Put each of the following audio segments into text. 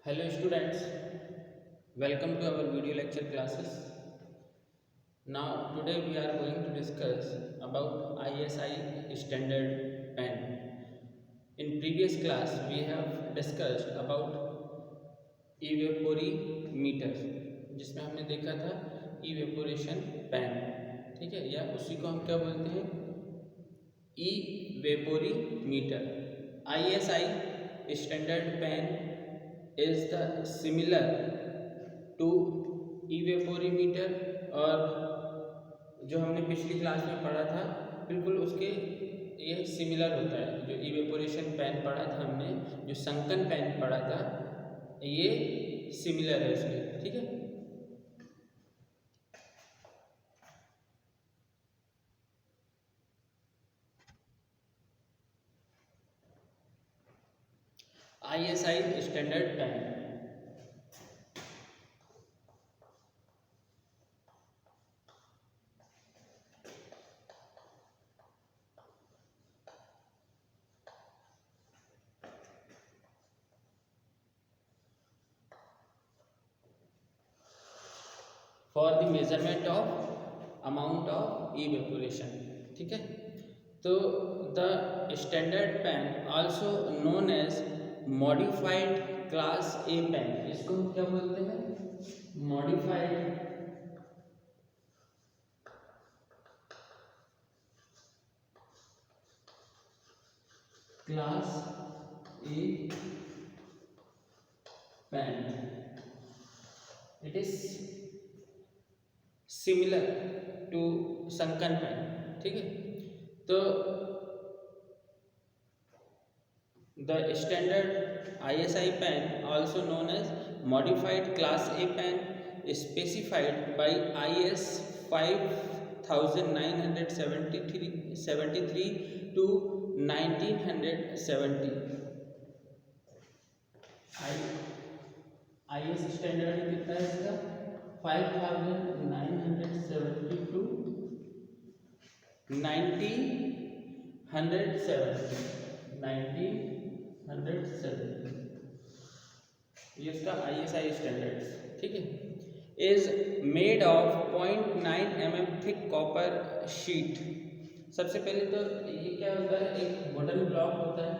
Hello students, welcome to our video lecture classes. Now today we are going to discuss about ISI standard pen. In previous class we have discussed about evaporimeter जिसमें हमने देखा था evaporation pen, ठीक है, या उसी को हम क्या बोलते हैं evaporimeter. ISI standard pen is the similar to evaporimeter और जो हमने पिछली क्लास में पढ़ा था बिल्कुल उसके ये सिमिलर होता है। जो इवेपोरेशन पेन पढ़ा था हमने, जो संकन पेन पढ़ा था, ये सिमिलर है उसके, ठीक है। ISI standard pan for the measurement of amount of evaporation, ठीक है। तो the standard pan also known as modified class A pan, इसको हम क्या बोलते हैं, modified class A pan. It is similar to sunken pan, ठीक है। तो the standard ISI pan also known as modified class A pan specified by IS 5973 to 1970। IS standard कितना है इसका, 5970 टू 1970 ये इसका ISI स्टैंडर्ड्स, ठीक है। Is made of 0.9 mm thick copper sheet. सबसे पहले तो ये क्या होता है, एक वुडन ब्लॉक होता है,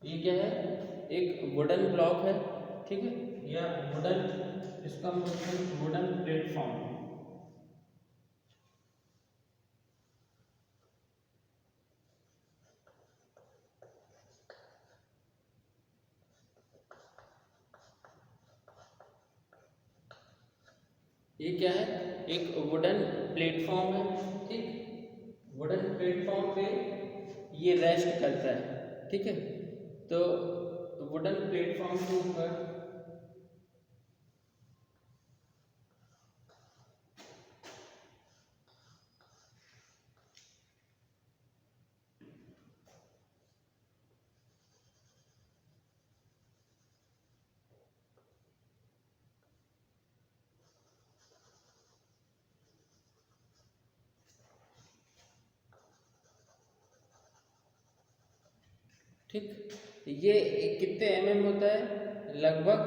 ये क्या है, एक वुडन ब्लॉक है, ठीक है, या वुडन, इसका हम बोलते हैं वुडन प्लेटफॉर्म। ये क्या है, एक वुडन प्लेटफॉर्म है, ठीक। वुडन प्लेटफॉर्म पे ये रेस्ट करता है, ठीक है। तो वुडन प्लेटफॉर्म के ऊपर ठीक, ये कितने mm होता है, लगभग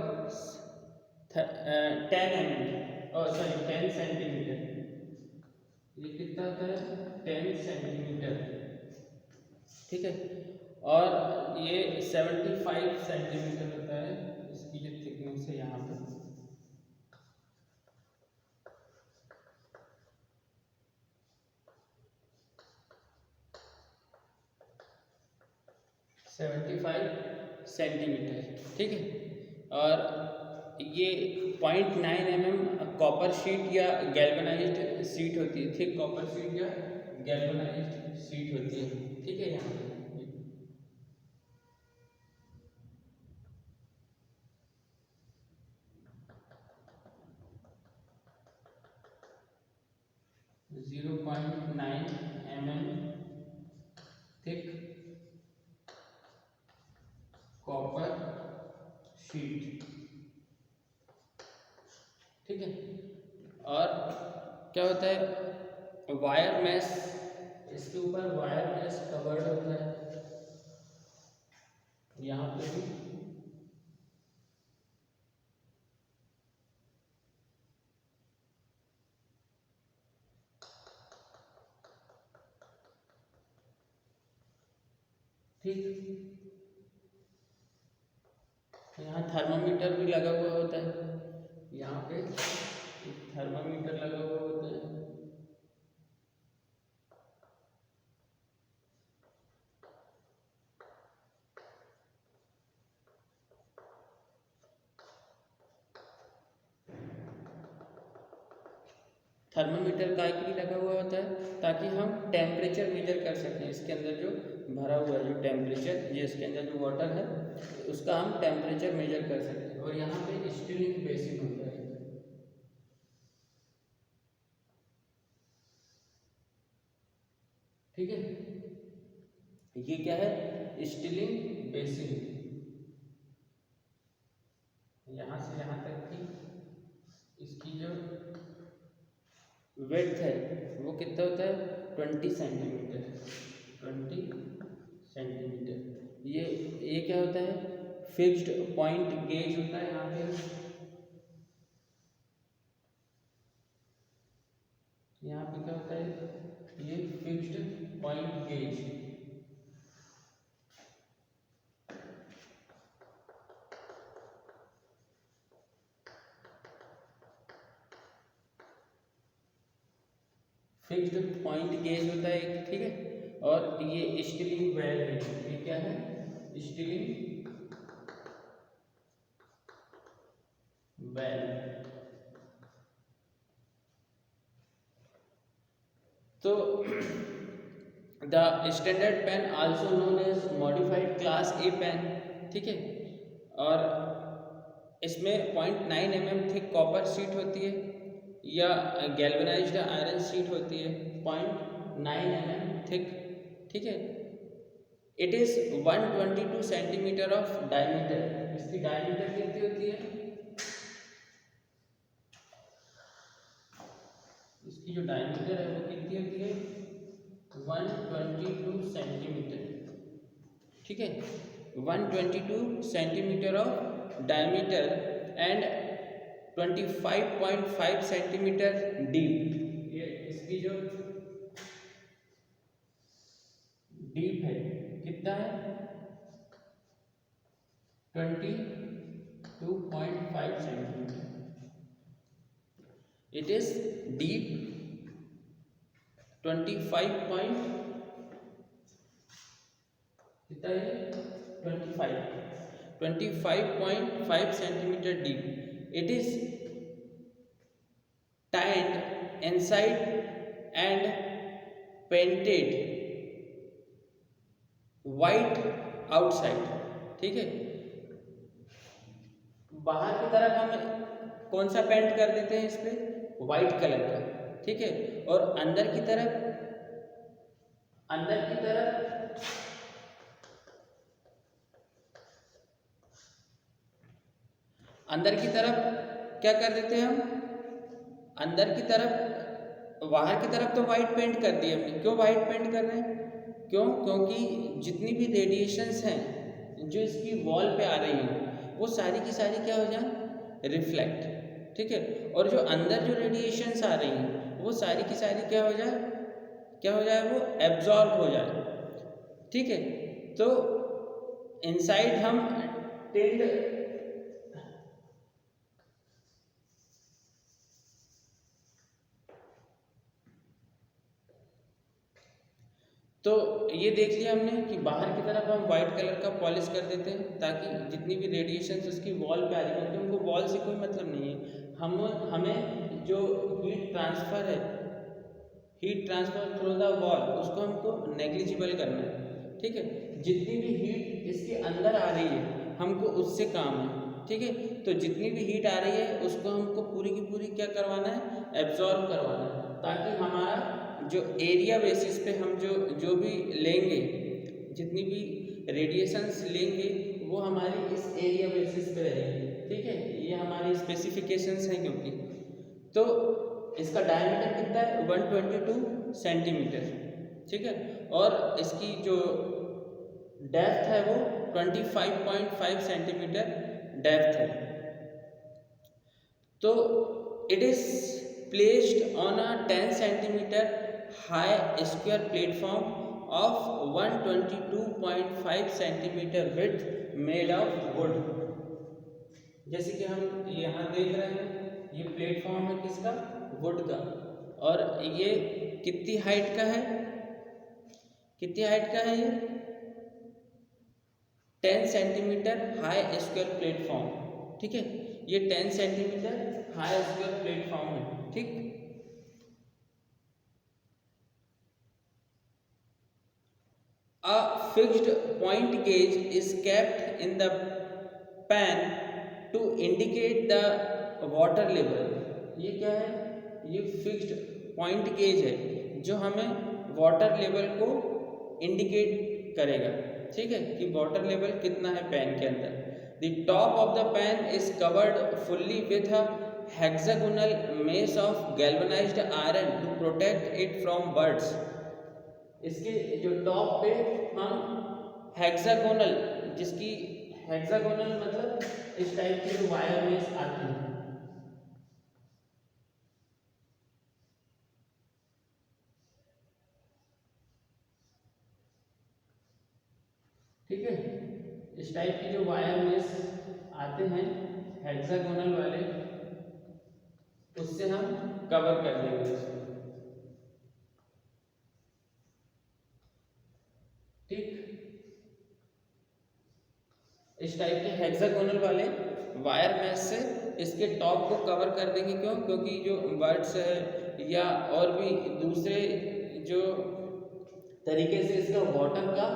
10 mm, और सॉरी 10 सेंटीमीटर। ये कितना होता है, 10 सेंटीमीटर, ठीक है। और ये 75 सेंटीमीटर होता है इसकी जो थिकनेस है यहाँ पे, 75 सेंटीमीटर, ठीक है। और ये 0.9 mm कॉपर शीट या गैल्वेनाइज्ड शीट होती है, थिक कॉपर शीट या गैल्वेनाइज्ड शीट होती है, ठीक है। यहाँ पे 0.9 mm थिक कॉपर शीट, ठीक है। और क्या होता है, वायर मैश, इसके ऊपर वायर मैश कवर्ड होता है, यहाँ पे भी ठीक। यहाँ थर्मामीटर भी लगा हुआ होता है, यहाँ पे एक थर्मामीटर लगा हुआ होता है। थर्मामीटर काय के लिए लगा हुआ होता है, ताकि हम टेम्परेचर मेजर कर सकें, इसके अंदर जो भरा हुआ है जो टेम्परेचर, ये इसके अंदर जो वाटर है उसका हम टेम्परेचर मेजर कर सकें। और यहाँ पे स्टीलिंग बेसिन होता है, ठीक है। ये क्या है, स्टीलिंग बेसिन, यहाँ से यहाँ तक की इसकी जो विड्थ है वो कितना होता है, 20 सेंटीमीटर, 20 सेंटीमीटर। ये क्या होता है, फिक्स्ड पॉइंट गेज होता है। यहाँ पे क्या होता है, ये fixed point gauge, fixed point gauge होता है एक, ठीक है। और ये स्टीलिंग वेल है, ये क्या है, स्टीलिंग वेल। तो the standard pan also known as modified class A pan, ठीक है। और इसमें 0.9 mm थिक कॉपर शीट होती है या गैल्वेनाइज्ड आयरन शीट होती है, 0.9 mm थिक, ठीक है। It is 122 centimetre of diameter, इसकी डायमीटर कितनी होती है, इसकी जो डायमीटर है वो कितनी होती है, 122 सेंटीमीटर, ठीक है। 122 centimetre of diameter and 25.5 centimetre deep, ये इसकी जो डीप है कितना है, 22.5 centimetre. It is deep 25.5 centimetre deep. It is tanned inside and painted white outside, ठीक है। बाहर की तरफ हम कौन सा पेंट कर देते हैं, इस पे व्हाइट कलर का, ठीक है। और अंदर की तरफ क्या कर देते हैं हम, अंदर की तरफ, बाहर की तरफ तो वाइट पेंट कर दिए हमने। क्यों वाइट पेंट कर रहे हैं, क्योंकि जितनी भी रेडिएशंस हैं जो इसकी वॉल पे आ रही हैं वो सारी की सारी क्या हो जाए, रिफ्लेक्ट, ठीक है। और जो अंदर जो रेडिएशंस आ रही हैं वो सारी की सारी क्या हो जाए, वो एब्जॉर्ब हो जाए, ठीक है। तो इनसाइड हम टिल्ड, तो ये देख लिया हमने कि बाहर की तरफ हम वाइट कलर का पॉलिश कर देते हैं ताकि जितनी भी रेडिएशंस उसकी वॉल पे आ रही है, क्योंकि हमको वॉल से कोई मतलब नहीं है, हमें जो heat transfer through the wall उसको हमको नेग्लिजिबल करना है, ठीक है। जितनी भी हीट इसके अंदर आ रही है हमको उससे काम है, ठीक है। तो जितनी भी हीट आ रही है उसको हमको पूरी की पूरी क्या करवाना है, एब्जॉर्ब करवाना है, ताकि हमारा जो एरिया बेसिस पे हम जो भी लेंगे, जितनी भी रेडिएशंस लेंगे वो हमारी इस एरिया बेसिस पे रहेंगे, ठीक है। ये हमारी स्पेसिफिकेशंस हैं, क्योंकि तो इसका डायमीटर कितना है 122 सेंटीमीटर, ठीक है, और इसकी जो डेप्थ है वो 25.5 सेंटीमीटर डेप्थ है। तो it is placed on a 10 centimetre high square platform of 122.5 centimetre width made of would. जैसे कि हम यहाँ देख रहे हैं ये प्लेटफॉर्म है किसका, वुड का, और ये कितनी हाइट का है, कितनी हाइट का है ये 10 सेंटीमीटर हाई स्क्वायर प्लेटफॉर्म, ठीक है, ये 10 सेंटीमीटर हाई स्क्वायर प्लेटफॉर्म है, ठीक। A fixed point gauge is kept in the pan to indicate the water level। ये क्या है, ये फिक्स्ड पॉइंट गेज है जो हमें वाटर लेवल को इंडिकेट करेगा, ठीक है, कि वाटर लेवल कितना है पैन के अंदर। The top of the pan is covered fully with a hexagonal mesh of galvanized iron to protect it from birds। इसके जो टॉप पे हम हेक्सागोनल, जिसकी हेक्सागोनल मतलब इस टाइप के जो वायर मेश आते हैं, ठीक है, इस टाइप के जो वायर मेश आते हैं हेक्सागोनल वाले, उससे हम कवर कर देंगे इसको, ठीक। इस टाइप के हेक्सागोनल वाले वायर मेश से इसके टॉप को कवर कर देंगे, क्यों, क्योंकि जो बर्ड्स है या और भी दूसरे जो तरीके से इसका वाटर का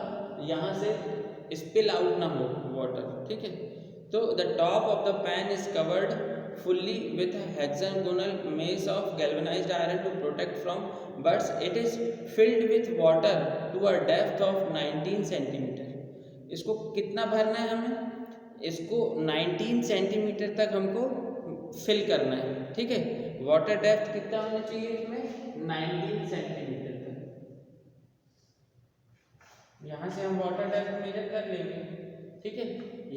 यहाँ से स्पिल आउट ना हो वाटर, ठीक है। तो the top of the pan is covered fully with a hexagonal mesh of galvanized iron to protect from birds। It is filled with water to a depth of 19 centimetre. इसको कितना भरना है हमें, इसको 19 सेंटीमीटर तक हमको फिल करना है, ठीक है। वाटर डेप्थ कितना होना चाहिए इसमें 19 सेंटीमीटर तक। यहाँ से हम वाटर डेप्थ मेजर कर लेंगे, ठीक है,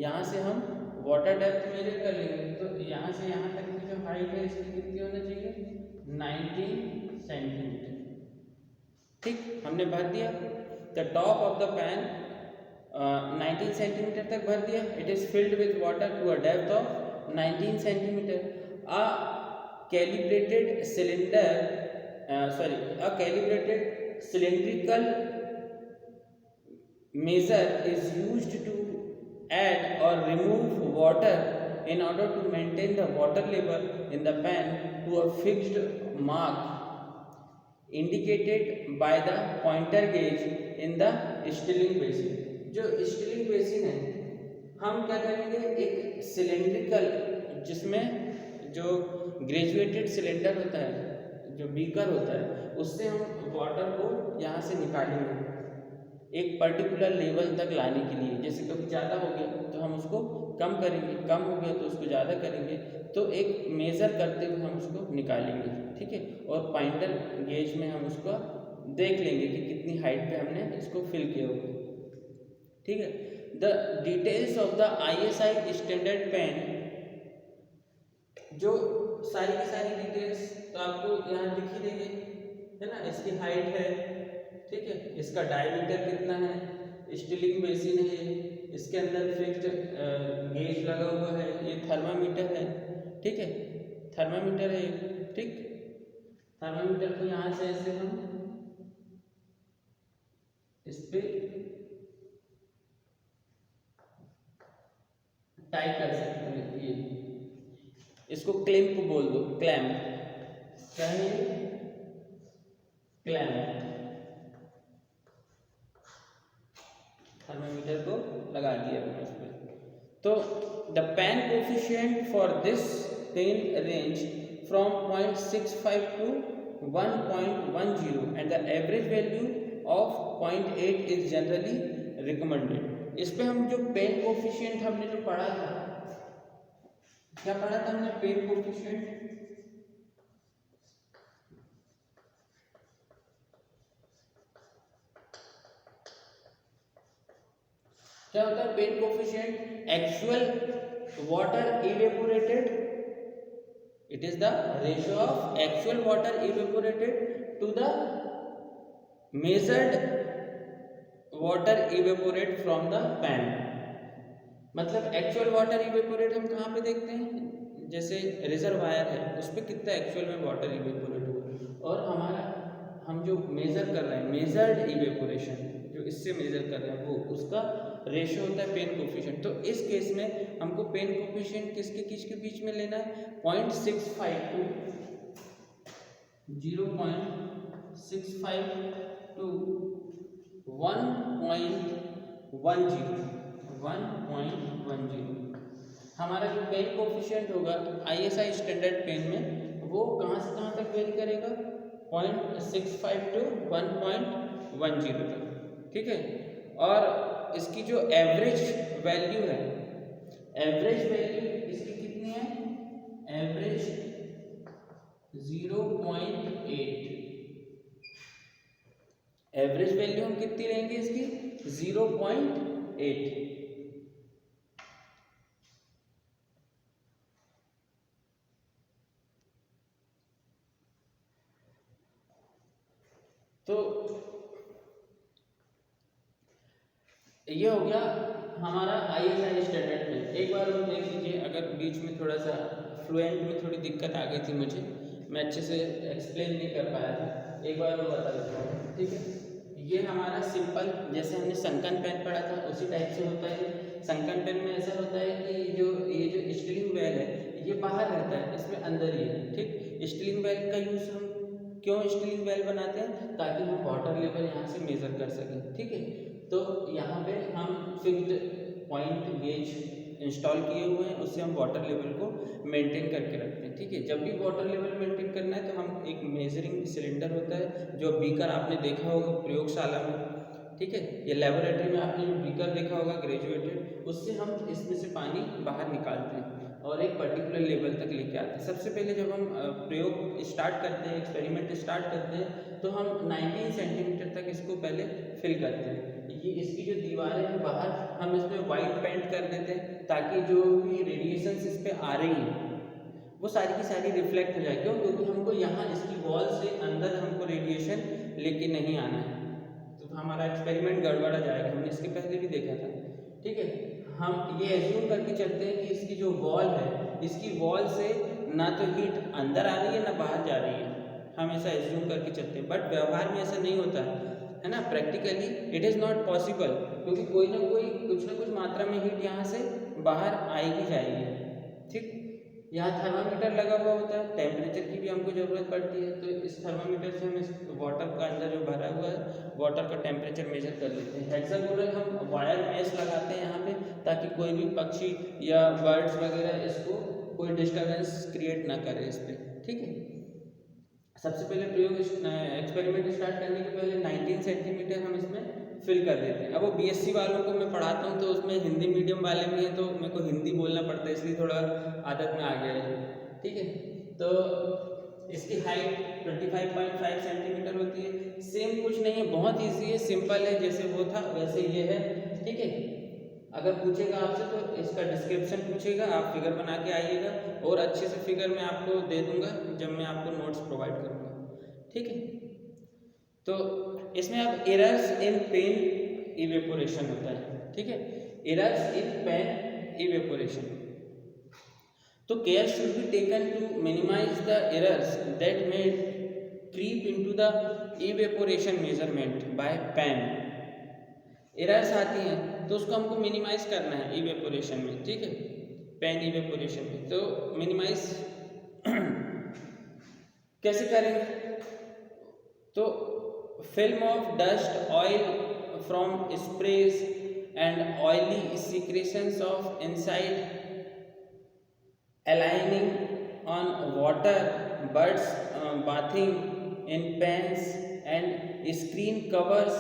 यहाँ से हम वाटर डेप्थ मेजर कर लेंगे, तो यहाँ से यहाँ तक की जो हाइट है इसकी कितनी होना चाहिए 19 सेंटीमीटर, ठीक, हमने भर दिया। The top of the pan 19 centimetre तक भर दिया। It is filled with water to a depth of 19 centimetre. A calibrated cylindrical measure is used to add or remove water in order to maintain the water level in the pan to a fixed mark indicated by the pointer gauge in the stilling basin। जो Stilling basin है हम क्या करेंगे, एक cylindrical, जिसमें जो graduated cylinder होता है, जो बीकर होता है, उससे हम वाटर को यहाँ से निकालेंगे एक पर्टिकुलर लेवल तक लाने के लिए। जैसे कभी ज़्यादा हो गया तो हम उसको कम करेंगे, कम हो गया तो उसको ज़्यादा करेंगे, तो एक मेज़र करते हुए हम उसको निकालेंगे, ठीक है, और पॉइंटर गेज में हम उसको देख लेंगे कि कितनी हाइट पे हमने इसको फिल किया होगा, ठीक है। The details of the ISI standard pan, जो सारी की सारी डिटेल्स तो आपको यहाँ दिख ही देंगे, है ना। इसकी हाइट है, ठीक है, इसका डायमीटर कितना है, स्टिलिंग बेसिन है, इसके अंदर फिक्स्ड गेज लगा हुआ है, ये थर्मामीटर है, ठीक है, थर्मामीटर है, ठीक। थर्मामीटर को यहाँ से ऐसे हम इस पे टाइप कर सकते हैं, ये इसको क्लैंप बोल दो, क्लैंप, क्या है ये, क्लैंप। थर्मामीटर को लगा दिया हमने इस पे। तो the pan coefficient for this pan range from 0.65 to 1.10 and the average value of 0.8 is generally recommended. इस पे हम जो पेन कोफिशिएंट हमने जो पढ़ा था, क्या पढ़ा था हमने, पेन कोफिशिएंट क्या होता है pan coefficient? Actual water evaporated, it is the ratio of actual water evaporated to the measured water evaporate from the pan. मतलब एक्चुअल वाटर इवेपोरेट हम कहाँ पे देखते हैं? जैसे रिजर्वायर है उस पर कितना एक्चुअल में वाटर इवेपोरेट हुआ, और हमारा हम जो मेजर कर रहे हैं मेजर्ड इवेपोरेशन जो इससे मेजर कर रहे हैं वो उसका रेशियो होता है पेन कोफिशिएंट। तो इस केस में हमको पेन कोफिशिएंट किसके बीच में लेना है? 0.65 टू 0.65 टू 1.10 हमारा जो पेन कोफिशिएंट होगा आईएसआई स्टैंडर्ड पेन में वो कहाँ से कहाँ तक वेरी करेगा? 0.65 टू 1.10 तक, ठीक है। और इसकी जो एवरेज वैल्यू है, एवरेज वैल्यू इसकी कितनी है? एवरेज 0.8। एवरेज वैल्यू हम कितनी लेंगे इसकी? 0.8। तो ये हो गया हमारा आईएसआई स्टैंडर्ड में। एक बार और देख लीजिए, अगर बीच में थोड़ा सा फ्लुएंट में थोड़ी दिक्कत आ गई थी मुझे, मैं अच्छे से एक्सप्लेन नहीं कर पाया था, एक बार और बता देता हूँ, ठीक है। ये हमारा सिंपल जैसे हमने संकन पेन पढ़ा था उसी टाइप से होता है। संकन पेन में ऐसा होता है कि ये जो स्टीलिंग वेल है ये बाहर रहता है, इसमें अंदर ही है, ठीक। स्टीलिंग वेल का यूज हम क्यों स्टीलिंग वेल बनाते हैं? ताकि हम वाटर लेवल यहाँ से मेजर कर सकें, ठीक है। तो यहाँ पे हम फिक्स्ड पॉइंट गेज इंस्टॉल किए हुए हैं, उससे हम वाटर लेवल को मेंटेन करके रखते हैं, ठीक है। जब भी वाटर लेवल मेंटेन करना है तो हम एक मेजरिंग सिलेंडर होता है जो बीकर आपने देखा होगा प्रयोगशाला में, ठीक है, या लेबोरेटरी में आपने जो बीकर देखा होगा ग्रेजुएटेड, उससे हम इसमें से पानी बाहर निकालते हैं और एक पर्टिकुलर लेवल तक लेके आते हैं। सबसे पहले जब हम प्रयोग स्टार्ट करते हैं, एक्सपेरिमेंट स्टार्ट करते हैं, तो हम 19 सेंटीमीटर तक इसको पहले फिल करते हैं। ये इसकी जो दीवारें हैं बाहर हम इसमें वाइट पेंट कर देते हैं ताकि जो भी रेडिएशंस इस पर आ रही हैं वो सारी की सारी रिफ्लेक्ट हो जाए। क्यों? क्योंकि हमको यहाँ इसकी वॉल से अंदर हमको रेडिएशन लेके नहीं आना है, तो हमारा एक्सपेरिमेंट गड़बड़ा जाएगा। हमने इसके पहले भी देखा था, ठीक है। हम ये एज्यूम करके चलते हैं कि इसकी जो वॉल है, इसकी वॉल से ना तो हीट अंदर आ रही है ना बाहर जा रही है, हम ऐसा एज्यूम करके चलते हैं। बट व्यवहार में ऐसा नहीं होता है ना, practically it is not possible, क्योंकि कोई ना कुछ मात्रा में हीट यहाँ से बाहर आएगी जाएगी, ठीक। यहाँ थर्मामीटर लगा हुआ होता है, टेम्परेचर की भी हमको ज़रूरत पड़ती है, तो इस थर्मामीटर से हम इस वाटर का अंदर जो भरा हुआ है वाटर का टेम्परेचर मेजर कर लेते हैं। हेक्सागोनल हम वायर मेश लगाते हैं यहाँ पे ताकि कोई भी पक्षी या बर्ड्स वगैरह इसको कोई डिस्टर्बेंस क्रिएट ना करे इस पर, ठीक है। सबसे पहले प्रयोग एक्सपेरिमेंट स्टार्ट करने के पहले 19 सेंटीमीटर हम इसमें फिल कर देते हैं। अब वो बीएससी वालों को मैं पढ़ाता हूँ तो उसमें हिंदी मीडियम वाले भी हैं, तो मेरे को हिंदी बोलना पड़ता है, इसलिए थोड़ा आदत में आ गया है, ठीक है। तो इसकी हाइट 25.5 सेंटीमीटर होती है। सेम कुछ नहीं है, बहुत ईजी है, सिंपल है, जैसे वो था वैसे ये है, ठीक है। अगर पूछेगा आपसे तो इसका डिस्क्रिप्शन पूछेगा, आप फिगर बना के आइएगा और अच्छे से फिगर मैं आपको दे दूंगा जब मैं आपको नोट्स प्रोवाइड करूंगा, ठीक है। तो इसमें अब एरर्स इन पेन इवेपोरेशन होता है, ठीक है, एरर्स इन पेन इवेपोरेशन। तो care should be taken to minimise the errors that may creep into the evaporation measurement by pan. Errors आती हैं तो उसको हमको मिनिमाइज करना है इवेपोरेशन में, ठीक है, पेन इवेपोरेशन में। तो मिनिमाइज कैसे करेंगे? तो film of dust oil from sprays and oily secretions of inside aligning on water, birds bathing in pans, and screen covers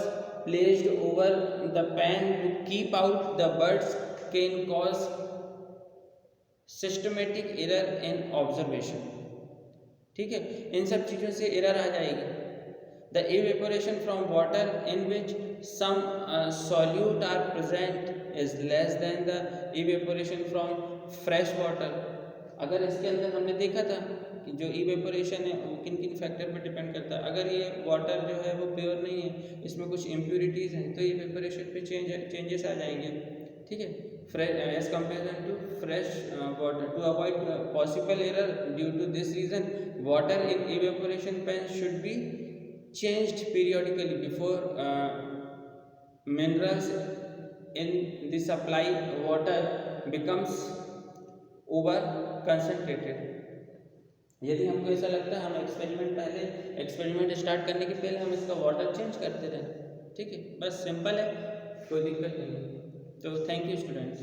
placed over the pan to keep out the birds can cause systematic error in observation, ठीक है। इन सब चीज़ों से error आ जाएगी। The evaporation from water in which some solute are present is less than the evaporation from fresh water. अगर इसके अंदर हमने देखा था कि जो इवेपोरेशन है वो किन किन फैक्टर पर डिपेंड करता है। अगर ये वाटर जो है वो प्योर नहीं है, इसमें कुछ इम्प्यूरिटीज़ हैं, तो इवेपोरेशन पे चेंजेस आ जाएंगे, ठीक है, as comparison to fresh water. To avoid possible error due to this reason, water in evaporation pan should be changed periodically before minerals in the supply water becomes over concentrated. यदि हमको ऐसा लगता है, हम experiment start करने के पहले हम इसका वाटर चेंज करते रहें, ठीक है, बस सिंपल है, कोई दिक्कत नहीं है। तो थैंक यू स्टूडेंट्स।